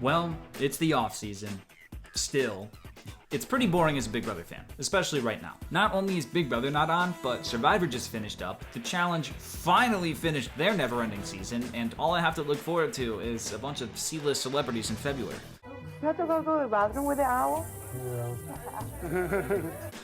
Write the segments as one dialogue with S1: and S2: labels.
S1: Well, it's the off-season. Still. It's pretty boring as a Big Brother fan, especially right now. Not only is Big Brother not on, but Survivor just finished up, The Challenge finally finished their never-ending season, and all I have to look forward to is a bunch of C-list celebrities in February.
S2: You have to go to the bathroom with the owl?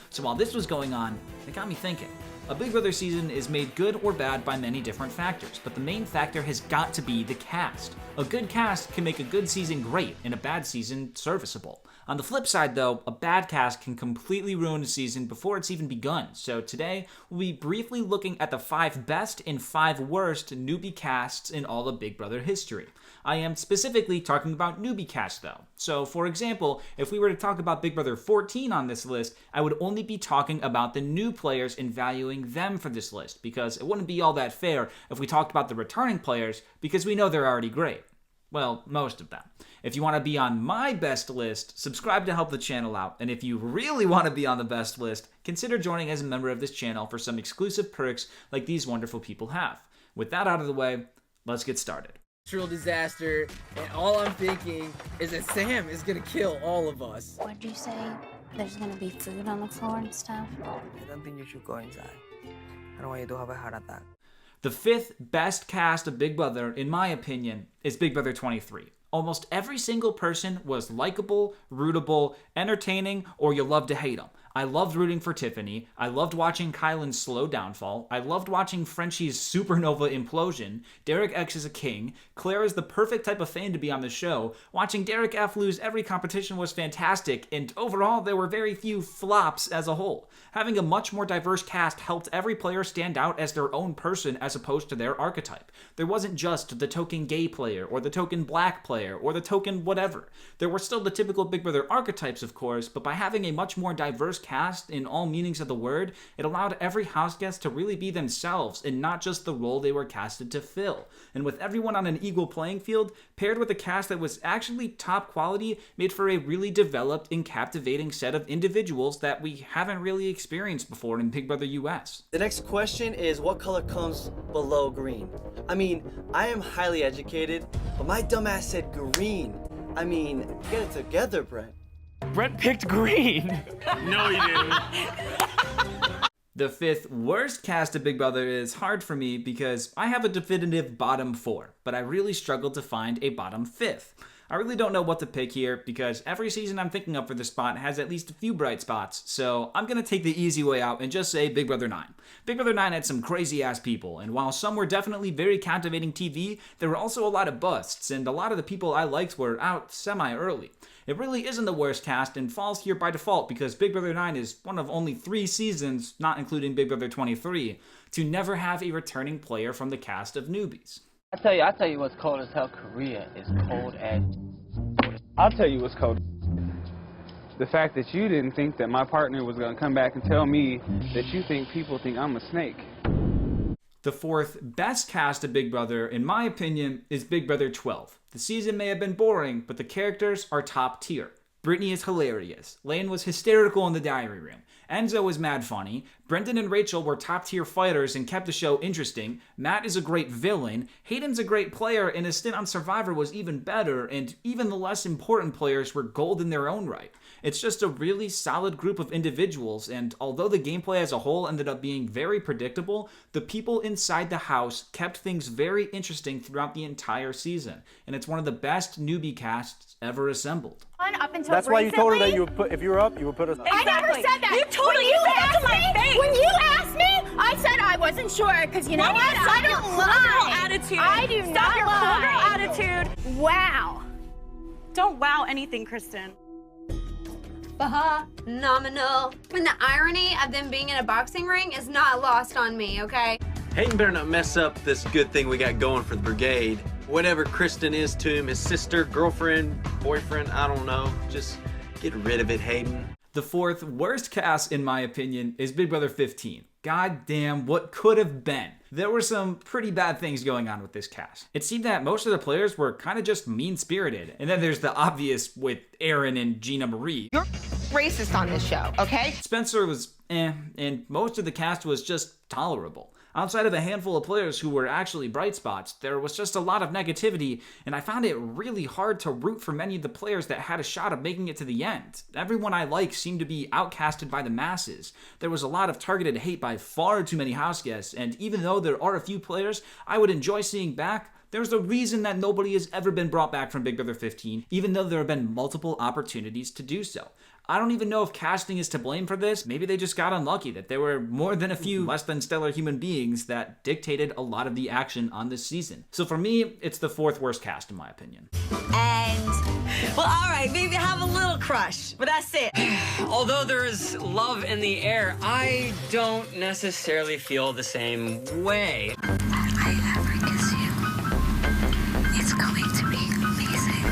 S1: So while this was going on, it got me thinking. A Big Brother season is made good or bad by many different factors, but the main factor has got to be the cast. A good cast can make a good season great and a bad season serviceable. On the flip side though, a bad cast can completely ruin a season before it's even begun. So today, we'll be briefly looking at the 5 best and 5 worst newbie casts in all of Big Brother history. I am specifically talking about newbie cast though. So for example, if we were to talk about Big Brother 14 on this list, I would only be talking about the new players and valuing them for this list, because it wouldn't be all that fair if we talked about the returning players, because we know they're already great. Well, most of them. If you want to be on my best list, subscribe to help the channel out, and if you really want to be on the best list, consider joining as a member of this channel for some exclusive perks like these wonderful people have. With that out of the way, let's get started.
S3: Natural disaster, and all I'm thinking is that Sam is gonna kill all of us.
S4: What'd you say? There's gonna be food on the floor and stuff?
S5: I don't think you should go inside. I don't want you to have a heart attack.
S1: The 5th best cast of Big Brother, in my opinion, is Big Brother 23. Almost every single person was likable, rootable, entertaining, or you love to hate them. I loved rooting for Tiffany. I loved watching Kylan's slow downfall. I loved watching Frenchie's supernova implosion. Derek X is a king. Claire is the perfect type of fan to be on the show. Watching Derek F lose every competition was fantastic, and overall there were very few flops as a whole. Having a much more diverse cast helped every player stand out as their own person as opposed to their archetype. There wasn't just the token gay player, or the token black player, or the token whatever. There were still the typical Big Brother archetypes, of course, but by having a much more diverse cast in all meanings of the word, it allowed every house guest to really be themselves and not just the role they were casted to fill. And with everyone on an equal playing field, paired with a cast that was actually top quality, made for a really developed and captivating set of individuals that we haven't really experienced before in Big Brother US.
S6: The next question is, what color comes below green? I mean, I am highly educated, but my dumbass said green. I mean, get it together, Brent.
S7: Brent picked green. No, he didn't.
S1: The 5th worst cast of Big Brother is hard for me because I have a definitive bottom 4, but I really struggled to find a bottom 5th. I really don't know what to pick here because every season I'm thinking of for this spot has at least a few bright spots, so I'm gonna take the easy way out and just say Big Brother 9. Big Brother 9 had some crazy ass people, and while some were definitely very captivating TV, there were also a lot of busts, and a lot of the people I liked were out semi-early. It really isn't the worst cast and falls here by default because Big Brother 9 is one of only 3 seasons, not including Big Brother 23, to never have a returning player from the cast of newbies.
S8: I tell you what's cold as hell. Korea is cold as.
S7: I'll tell you what's cold. The fact that you didn't think that my partner was going to come back and tell me that you think people think I'm a snake.
S1: The 4th best cast of Big Brother, in my opinion, is Big Brother 12. The season may have been boring, but the characters are top tier. Brittany is hilarious. Lane was hysterical in the diary room. Enzo was mad funny. Brendan and Rachel were top tier fighters and kept the show interesting. Matt is a great villain. Hayden's a great player, and his stint on Survivor was even better, and even the less important players were gold in their own right. It's just a really solid group of individuals, and although the gameplay as a whole ended up being very predictable, the people inside the house kept things very interesting throughout the entire season, and it's one of the best newbie casts ever assembled.
S2: Up until
S9: That's why you told her that you would put, if you were up, you would put us.
S2: I never said that. You totally said to my face. When you asked me, I said I wasn't sure because you know what? I don't lie.
S10: Attitude.
S2: I do
S10: Stop
S2: not
S10: your
S2: lie.
S10: cool girl attitude.
S2: Wow.
S10: Don't wow anything, Kristen.
S4: Phenomenal. And the irony of them being in a boxing ring is not lost on me, okay?
S11: Hayden better not mess up this good thing we got going for the brigade. Whatever Kristen is to him, his sister, girlfriend, boyfriend, I don't know. Just get rid of it, Hayden.
S1: The 4th worst cast, in my opinion, is Big Brother 15. God damn, what could have been? There were some pretty bad things going on with this cast. It seemed that most of the players were kind of just mean-spirited. And then there's the obvious with Aaron and Gina Marie.
S12: You're racist on this show, okay?
S1: Spencer was and most of the cast was just tolerable. Outside of a handful of players who were actually bright spots, there was just a lot of negativity, and I found it really hard to root for many of the players that had a shot of making it to the end. Everyone I like seemed to be outcasted by the masses. There was a lot of targeted hate by far too many house guests, and even though there are a few players I would enjoy seeing back, there's a reason that nobody has ever been brought back from Big Brother 15, even though there have been multiple opportunities to do so. I don't even know if casting is to blame for this. Maybe they just got unlucky that there were more than a few less than stellar human beings that dictated a lot of the action on this season. So for me, it's the 4th worst cast in my opinion.
S12: And, well, all right, maybe have a little crush, but that's it.
S13: Although there is love in the air, I don't necessarily feel the same way.
S14: If I ever kiss you, it's going to be amazing.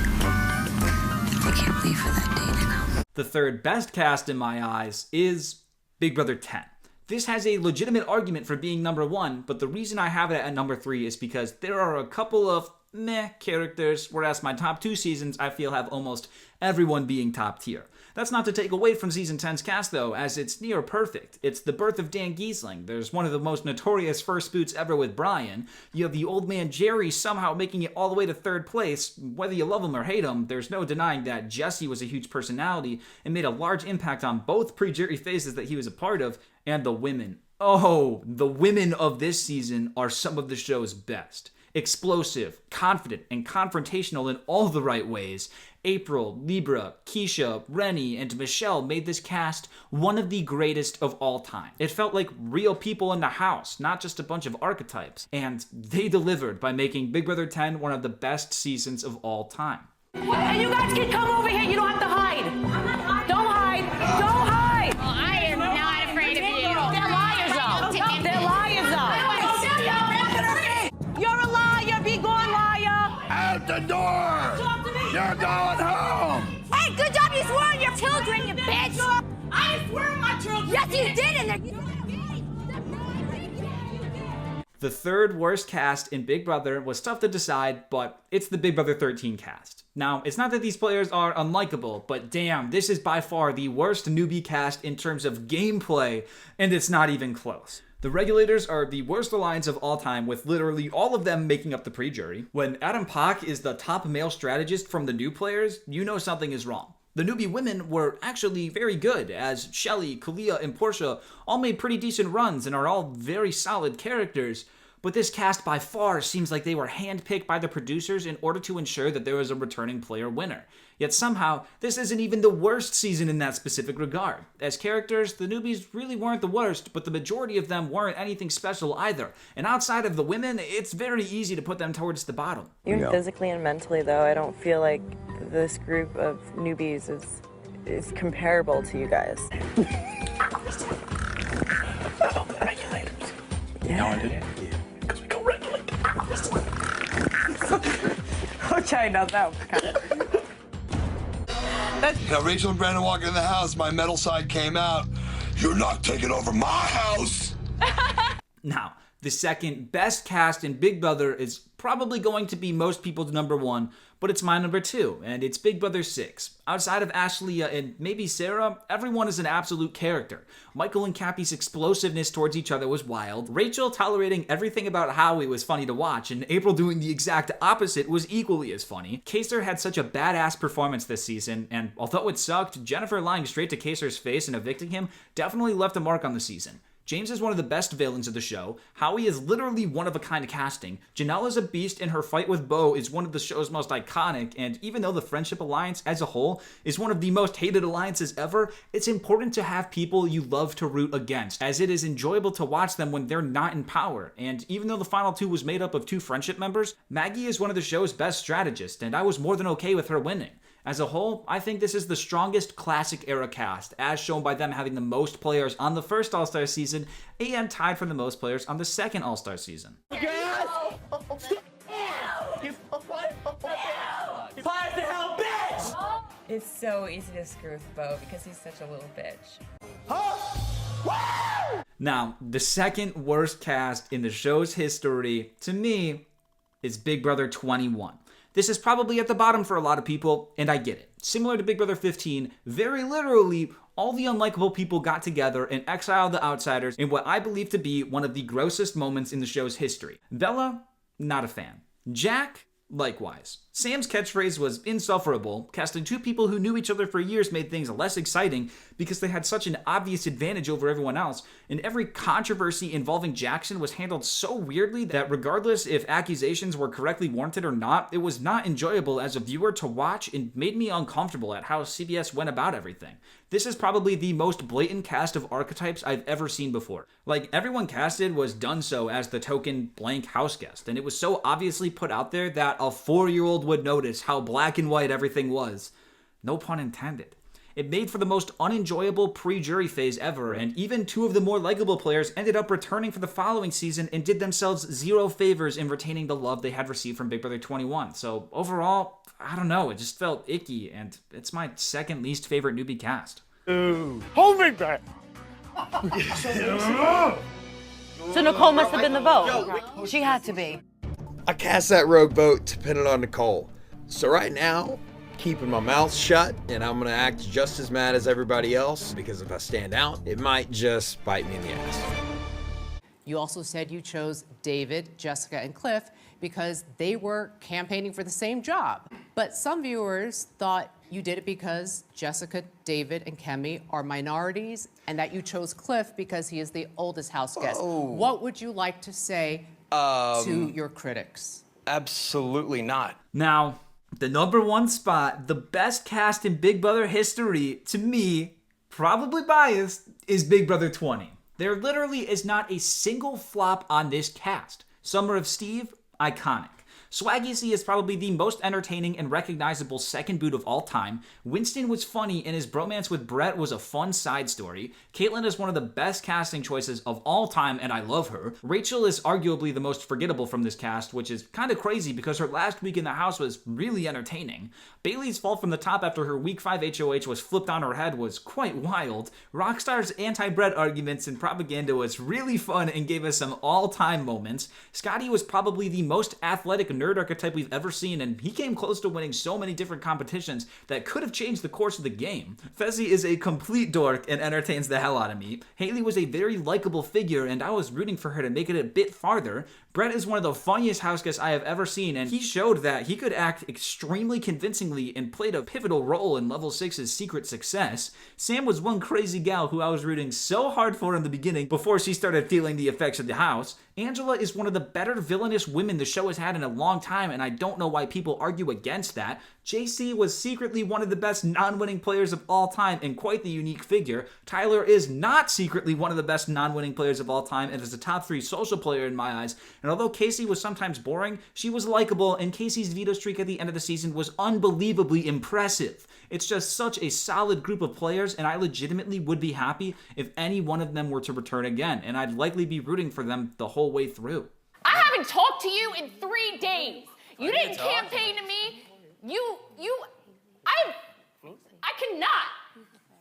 S14: I can't wait for that day to come.
S1: The 3rd best cast in my eyes is Big Brother 10. This has a legitimate argument for being number 1, but the reason I have it at number 3 is because there are a couple of meh characters, whereas my top 2 seasons I feel have almost everyone being top tier. That's not to take away from Season 10's cast though, as it's near perfect. It's the birth of Dan Giesling. There's one of the most notorious first boots ever with Brian. You have the old man Jerry somehow making it all the way to 3rd place. Whether you love him or hate him, there's no denying that Jesse was a huge personality and made a large impact on both pre-Jerry phases that he was a part of, and the women. Oh, the women of this season are some of the show's best. Explosive, confident, and confrontational in all the right ways. April, Libra, Keisha, Rennie, and Michelle made this cast one of the greatest of all time. It felt like real people in the house, not just a bunch of archetypes. And they delivered by making Big Brother 10 one of the best seasons of all time.
S2: And you guys can come over here. You don't have to hide. I'm not hiding. Don't hide. Don't hide.
S4: Well, I am not afraid of you.
S2: They're liars, though. They're liars, though. You're a liar. Be gone, liar.
S15: Out the door.
S2: Talk to me.
S15: You're going home.
S2: Hey, good job. You swore on your children, you bitch. I swore on my children. Yes, you did. And
S1: The 3rd worst cast in Big Brother was tough to decide, but it's the Big Brother 13 cast. Now, it's not that these players are unlikable, but damn, this is by far the worst newbie cast in terms of gameplay, and it's not even close. The Regulators are the worst alliance of all time, with literally all of them making up the pre-jury. When Adam Pak is the top male strategist from the new players, you know something is wrong. The newbie women were actually very good, as Shelly, Kalia, and Portia all made pretty decent runs and are all very solid characters, but this cast by far seems like they were handpicked by the producers in order to ensure that there was a returning player winner. Yet somehow, this isn't even the worst season in that specific regard. As characters, the newbies really weren't the worst, but the majority of them weren't anything special either. And outside of the women, it's very easy to put them towards the bottom.
S16: Even physically and mentally, though, I don't feel like this group of newbies is comparable to you guys.
S15: Regulators. You know what it is? Because we go regulate.
S16: Okay, now that
S15: You know, Rachel and Brandon walking in the house, my metal side came out. You're not taking over my house!
S1: Now, the 2nd best cast in Big Brother is probably going to be most people's number 1, but it's my number 2, and it's Big Brother 6. Outside of Ashley and maybe Sarah, everyone is an absolute character. Michael and Cappy's explosiveness towards each other was wild. Rachel tolerating everything about Howie was funny to watch, and April doing the exact opposite was equally as funny. Kaser had such a badass performance this season, and although it sucked, Jennifer lying straight to Kaser's face and evicting him definitely left a mark on the season. James is one of the best villains of the show. Howie is literally one-of-a-kind casting. Janelle is a beast, and her fight with Bo is one of the show's most iconic, and even though the Friendship Alliance as a whole is one of the most hated alliances ever, it's important to have people you love to root against, as it is enjoyable to watch them when they're not in power. And even though the final 2 was made up of 2 friendship members, Maggie is one of the show's best strategists, and I was more than okay with her winning. As a whole, I think this is the strongest classic era cast, as shown by them having the most players on the first All-Star season and tied for the most players on the second All-Star season.
S16: It's so easy to screw with Bo because he's such a little bitch.
S1: Now, the 2nd worst cast in the show's history, to me, is Big Brother 21. This is probably at the bottom for a lot of people, and I get it. Similar to Big Brother 15, very literally, All the unlikable people got together and exiled the outsiders in what I believe to be one of the grossest moments in the show's history. Bella, not a fan. Jack, likewise. Sam's catchphrase was insufferable. Casting two people who knew each other for years made things less exciting because they had such an obvious advantage over everyone else, and every controversy involving Jackson was handled so weirdly that regardless if accusations were correctly warranted or not, it was not enjoyable as a viewer to watch and made me uncomfortable at how CBS went about everything. This is probably the most blatant cast of archetypes I've ever seen before. Like, everyone casted was done so as the token blank house guest, and it was so obviously put out there that a 4-year-old would notice how black and white everything was. No pun intended. It made for the most unenjoyable pre-jury phase ever, and even two of the more likable players ended up returning for the following season and did themselves zero favors in retaining the love they had received from Big Brother 21. So overall, I don't know, it just felt icky, and it's my second least favorite newbie cast.
S9: Ooh. Hold me back!
S10: So Nicole must have been the vote. She had to be.
S17: I cast that rogue vote to pin it on Nicole. So right now, keeping my mouth shut, and I'm gonna act just as mad as everybody else, because if I stand out, it might just bite me in the ass.
S18: You also said you chose David, Jessica, and Cliff because they were campaigning for the same job. But some viewers thought you did it because Jessica, David, and Kemi are minorities, and that you chose Cliff because he is the oldest house guest.
S17: Oh.
S18: What would you like to say to your critics?
S17: Absolutely not.
S1: Now, the number one spot, the best cast in Big Brother history, to me, probably biased, is Big Brother 20. There literally is not a single flop on this cast. Summer of Steve, iconic. Swaggy C is probably the most entertaining and recognizable second boot of all time. Winston was funny, and his bromance with Brett was a fun side story. Caitlyn is one of the best casting choices of all time, and I love her. Rachel is arguably the most forgettable from this cast, which is kind of crazy because her last week in the house was really entertaining. Bailey's fall from the top after her week 5 HOH was flipped on her head was quite wild. Rockstar's anti-Brett arguments and propaganda was really fun and gave us some all-time moments. Scotty was probably the most athletic nerd archetype we've ever seen, and he came close to winning so many different competitions that could have changed the course of the game. Fezzi is a complete dork and entertains the hell out of me. Haley was a very likable figure, and I was rooting for her to make it a bit farther. Brett is one of the funniest house guests I have ever seen, and he showed that he could act extremely convincingly and played a pivotal role in Level 6's secret success. Sam was one crazy gal who I was rooting so hard for in the beginning before she started feeling the effects of the house. Angela is one of the better villainous women the show has had in a long time, and I don't know why people argue against that. JC was secretly one of the best non-winning players of all time and quite the unique figure. Tyler is not secretly one of the best non-winning players of all time and is a top 3 social player in my eyes. And although Casey was sometimes boring, she was likable, and Casey's veto streak at the end of the season was unbelievably impressive. It's just such a solid group of players, and I legitimately would be happy if any one of them were to return again, and I'd likely be rooting for them the whole way through.
S2: I haven't talked to you in 3 days. You didn't campaign to me. I cannot.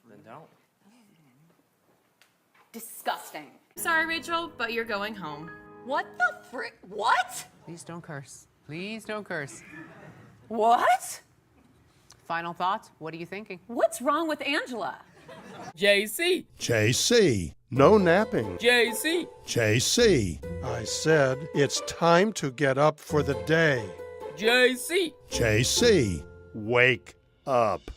S8: Then don't.
S2: Disgusting.
S10: Sorry, Rachel, but you're going home.
S12: What the frick? What?
S18: Please don't curse. Please don't curse.
S12: What?
S18: Final thoughts? What are you thinking?
S10: What's wrong with Angela?
S3: JC.
S9: JC. No napping.
S3: JC.
S9: JC. I said it's time to get up for the day.
S3: JC.
S9: JC. Wake up.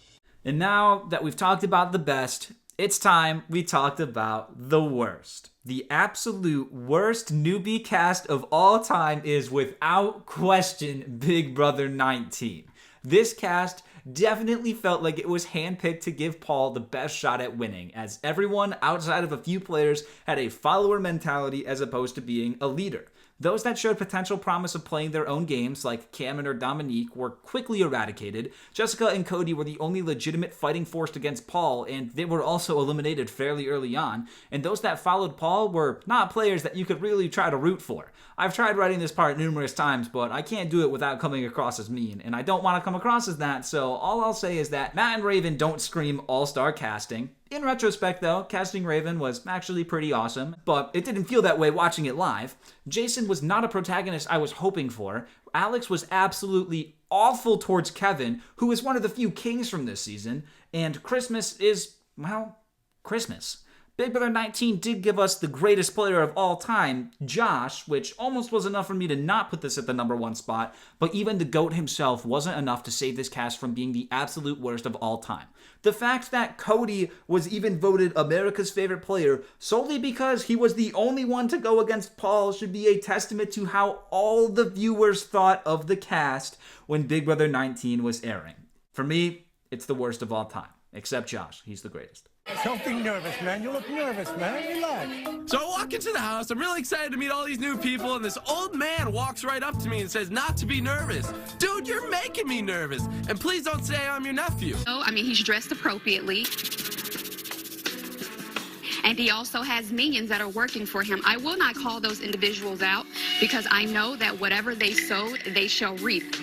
S1: And now that we've talked about the best, it's time we talked about the worst. The absolute worst newbie cast of all time is without question Big Brother 19. This cast definitely felt like it was handpicked to give Paul the best shot at winning, as everyone outside of a few players had a follower mentality as opposed to being a leader. Those that showed potential promise of playing their own games, like Cameron or Dominique, were quickly eradicated. Jessica and Cody were the only legitimate fighting force against Paul, and they were also eliminated fairly early on. And those that followed Paul were not players that you could really try to root for. I've tried writing this part numerous times, but I can't do it without coming across as mean, and I don't want to come across as that, so all I'll say is that Matt and Raven don't scream all-star casting. In retrospect, though, casting Raven was actually pretty awesome, but it didn't feel that way watching it live. Jason was not a protagonist I was hoping for. Alex was absolutely awful towards Kevin, who is one of the few kings from this season. And Christmas is, well, Christmas. Big Brother 19 did give us the greatest player of all time, Josh, which almost was enough for me to not put this at the #1 spot, but even the GOAT himself wasn't enough to save this cast from being the absolute worst of all time. The fact that Cody was even voted America's favorite player solely because he was the only one to go against Paul should be a testament to how all the viewers thought of the cast when Big Brother 19 was airing. For me, it's the worst of all time, except Josh. He's the greatest.
S19: Don't be nervous, man. You look nervous, man. Relax.
S20: So I walk into the house. I'm really excited to meet all these new people, and this old man walks right up to me and says not to be nervous. Dude, you're making me nervous. And please don't say I'm your nephew.
S21: Oh, I mean, he's dressed appropriately. And he also has minions that are working for him. I will not call those individuals out because I know that whatever they sow, they shall reap.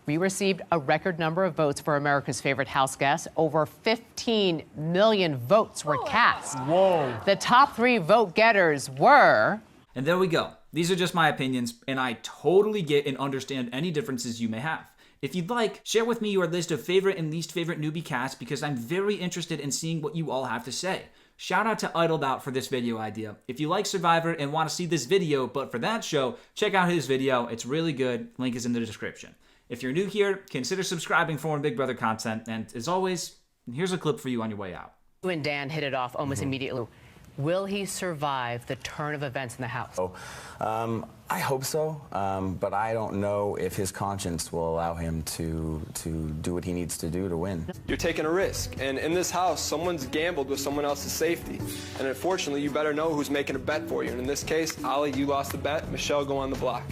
S18: We received a record number of votes for America's favorite house guest. Over 15 million votes were cast.
S19: Whoa.
S18: The top 3 vote getters were...
S1: And there we go. These are just my opinions, and I totally get and understand any differences you may have. If you'd like, share with me your list of favorite and least favorite newbie casts because I'm very interested in seeing what you all have to say. Shout out to Idlebout for this video idea. If you like Survivor and want to see this video, but for that show, check out his video. It's really good. Link is in the description. If you're new here, consider subscribing for more Big Brother content. And as always, here's a clip for you on your way out.
S18: You and Dan hit it off almost immediately. Will he survive the turn of events in the house?
S22: I hope so, but I don't know if his conscience will allow him to do what he needs to do to win.
S23: You're taking a risk, and in this house, someone's gambled with someone else's safety. And unfortunately, you better know who's making a bet for you. And in this case, Ollie, you lost the bet. Michelle, go on the block.